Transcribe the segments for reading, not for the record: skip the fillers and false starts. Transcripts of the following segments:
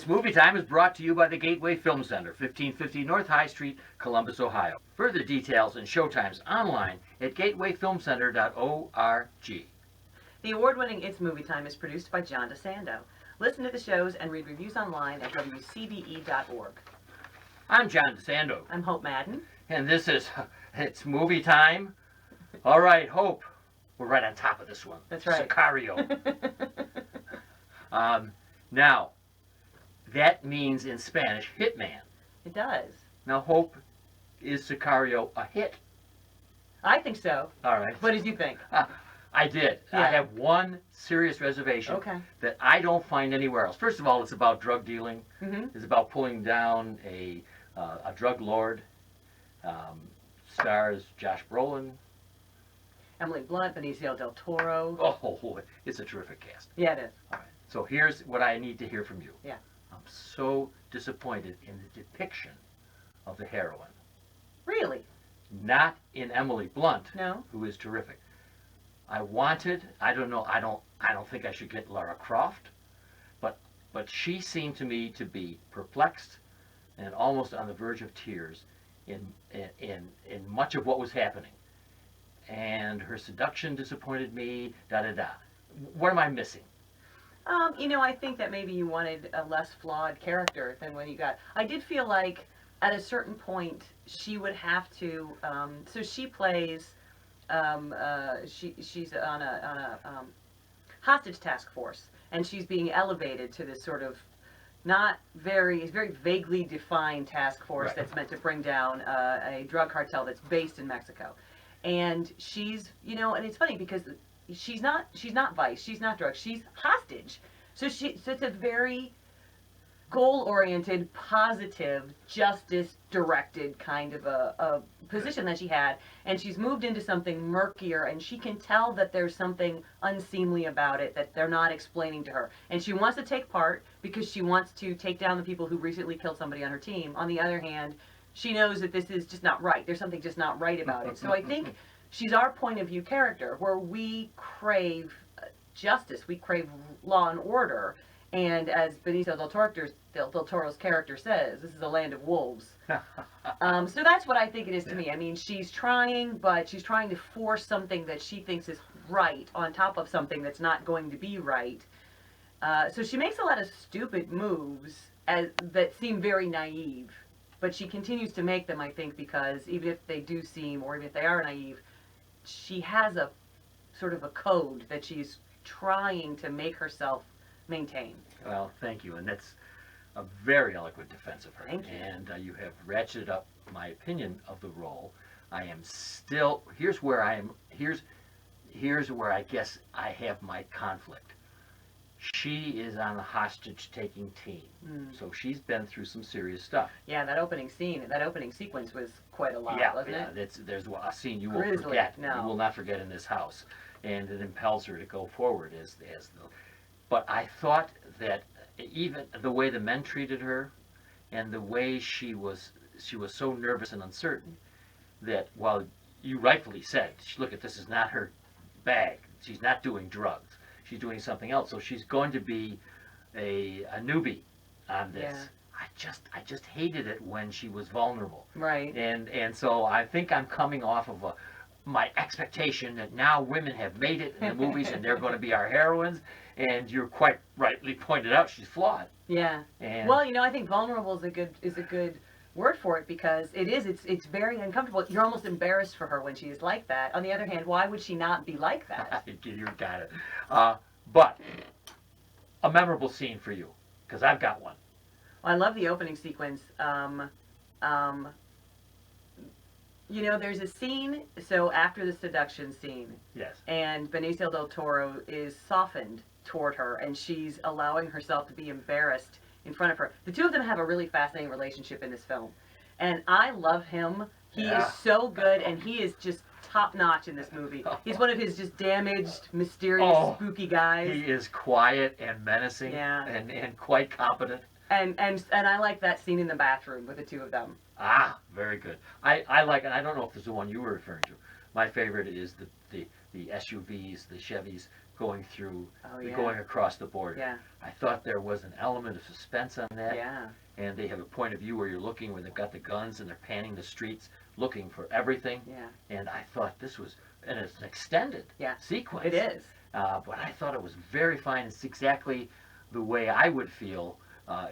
It's Movie Time is brought to you by the Gateway Film Center, 1550 North High Street, Columbus, Ohio. Further details and showtimes online at gatewayfilmcenter.org. The award-winning It's Movie Time is produced by John DeSando. Listen to the shows and read reviews online at WCBE.org. I'm John DeSando. I'm Hope Madden. And this is It's Movie Time. All right, Hope. We're right on top of this one. That's right. Sicario. Now, that means in Spanish, hitman. It does. Now, Hope, is Sicario a hit? I think so. All right. What did you think? I did. Yeah. I have one serious reservation that I don't find anywhere else. First of all, it's about drug dealing. Mm-hmm. It's about pulling down a drug lord. Stars Josh Brolin. Emily Blunt, Benicio del Toro. Oh, it's a terrific cast. Yeah, it is. All right. So here's what I need to hear from you. Yeah. I'm so disappointed in the depiction of the heroine. Really? Not in Emily Blunt, No. who is terrific. I don't think I should get Lara Croft, but she seemed to me to be perplexed and almost on the verge of tears in much of what was happening. And her seduction disappointed me, What am I missing? I think that maybe you wanted a less flawed character than when you got. I did feel like at a certain point she would have to. So she plays. She's on a hostage task force, and she's being elevated to this sort of very vaguely defined task force that's meant to bring down a drug cartel that's based in Mexico. And she's, and it's funny because she's not vice, she's not drugs, she's hostage. So it's a very goal-oriented, positive, justice-directed kind of a position that she had, and she's moved into something murkier, and she can tell that there's something unseemly about it that they're not explaining to her. And she wants to take part because she wants to take down the people who recently killed somebody on her team. On the other hand, she knows that this is just not right. There's something just not right about it. So I think she's our point of view character, where we crave justice, we crave law and order. And as Benicio del Toro's character says, this is a land of wolves. So that's what I think it is to me. I mean, she's trying, but she's trying to force something that she thinks is right on top of something that's not going to be right. So she makes a lot of stupid moves that seem very naive. But she continues to make them, I think, because even if they do seem, or even if they are naive, she has a sort of a code that she's trying to make herself maintain. Well, thank you, and that's a very eloquent defense of her. Thank you. And you have ratcheted up my opinion of the role. I am still here's where I guess I have my conflict. She is on the hostage-taking team, so she's been through some serious stuff. Yeah, that opening sequence was quite a lot, wasn't it? There's a scene you will Grizzly, forget. no. You will not forget in this house, and it impels her to go forward But I thought that even the way the men treated her, and the way she was so nervous and uncertain, that while you rightfully said, look, this is not her bag. She's not doing drugs. She's doing something else. So she's going to be a newbie on this. Yeah. I just hated it when she was vulnerable. Right. And so I think I'm coming off of my expectation that now women have made it in the movies and they're going to be our heroines. And you're quite rightly pointed out she's flawed. Yeah. Well, I think vulnerable is a good word for it, because it's very uncomfortable. You're almost embarrassed for her when she is like that. On the other hand, why would she not be like that? You got it. But a memorable scene for you, because I've got one. Well, I love the opening sequence. There's a scene, so after the seduction scene, yes, and Benicio del Toro is softened toward her, and she's allowing herself to be embarrassed in front of her. The two of them have a really fascinating relationship in this film, and I love him. He is so good, and he is just top-notch in this movie. He's one of his just damaged, mysterious, spooky guys. He is quiet and menacing, and quite competent. And I like that scene in the bathroom with the two of them. Ah, very good. I like it. I don't know if this is the one you were referring to. My favorite is the SUVs, the Chevys going through, Oh, yeah. going across the border. Yeah. I thought there was an element of suspense on that. Yeah. And they have a point of view where you're looking, where they've got the guns and they're panning the streets, looking for everything. Yeah. And I thought this was, and it's an extended Yeah. sequence. It is. But I thought it was very fine. It's exactly the way I would feel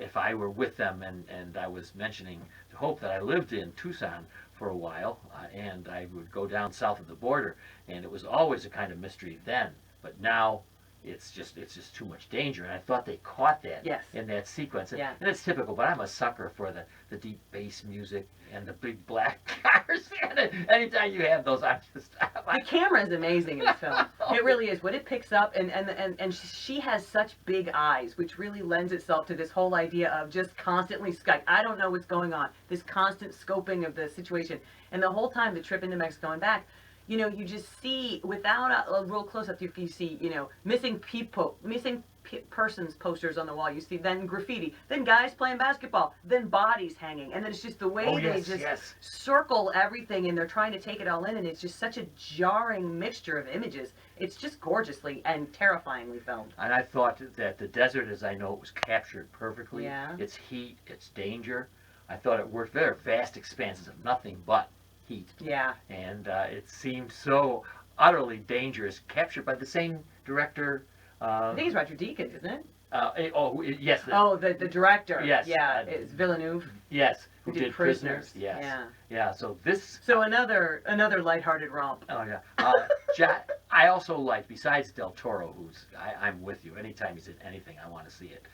if I were with them. And I was mentioning to Hope that I lived in Tucson for a while, and I would go down south of the border, and it was always a kind of mystery then. But now it's just too much danger, and I thought they caught that Yes. in that sequence. Yeah. And it's typical, but I'm a sucker for the deep bass music and the big black cars. And anytime you have those, The camera is amazing in this film. It really is. What it picks up, and she has such big eyes, which really lends itself to this whole idea of just constantly I don't know what's going on. This constant scoping of the situation, and the whole time the trip into Mexico and back. You know, you just see, without a real close-up, you see, you know, missing persons posters on the wall. You see then graffiti, then guys playing basketball, then bodies hanging. And then it's just the way they just circle everything, and they're trying to take it all in, and it's just such a jarring mixture of images. It's just gorgeously and terrifyingly filmed. And I thought that the desert, as I know it, was captured perfectly. Yeah. Its heat, its danger. I thought it worked. There are vast expanses of nothing but heat. Yeah. And it seemed so utterly dangerous, captured by the same director. I think it's Roger Deakins, isn't it? Yes. The director. Yes. Yeah, it's Villeneuve. Yes, Who who did did Prisoners. Prisoners. Yes. Yeah. So this. So another lighthearted romp. Oh yeah. I also like, besides Del Toro, who's I'm with you. Anytime he's in anything, I want to see it.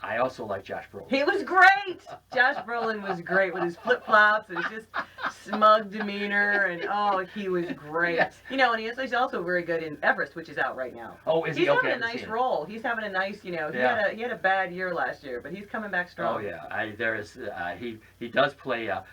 I also like Josh Brolin. He was great. Josh Brolin was great with his flip flops and his just smug demeanor, and he was great. Yes. You know, and he's also very good in Everest, which is out right now. Oh, is he? He's Okay, having a nice role. He's having a nice, you know, he had a bad year last year, but he's coming back strong. Oh yeah, there is. He does play a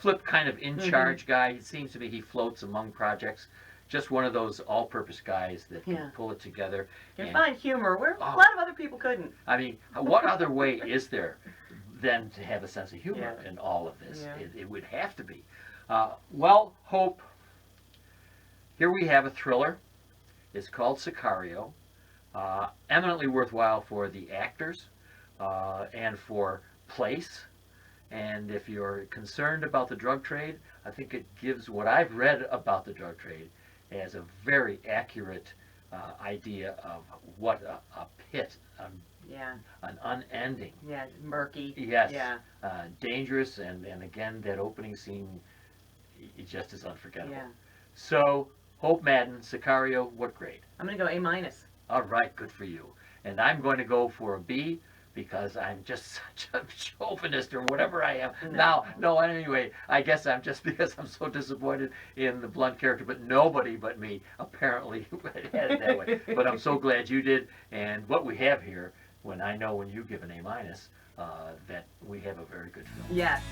flip kind of in charge guy. It seems to be he floats among projects. Just one of those all-purpose guys that can pull it together. Can find humor where a lot of other people couldn't. I mean, what other way is there than to have a sense of humor in all of this? Yeah. It would have to be. Well, Hope, here we have a thriller. It's called Sicario. Eminently worthwhile for the actors and for place. And if you're concerned about the drug trade, I think it gives what I've read about the drug trade as a very accurate idea of what a pit, an unending, murky, dangerous, and again that opening scene it just is unforgettable. Yeah. So Hope Madden, Sicario, what grade? I'm gonna go A-. All right, good for you. And I'm going to go for a B, because I'm just such a chauvinist or whatever I am. No, anyway, I guess I'm just because I'm so disappointed in the blunt character, but nobody but me apparently had it that way. But I'm so glad you did, and what we have here, when you give an A-, that we have a very good film. Yes.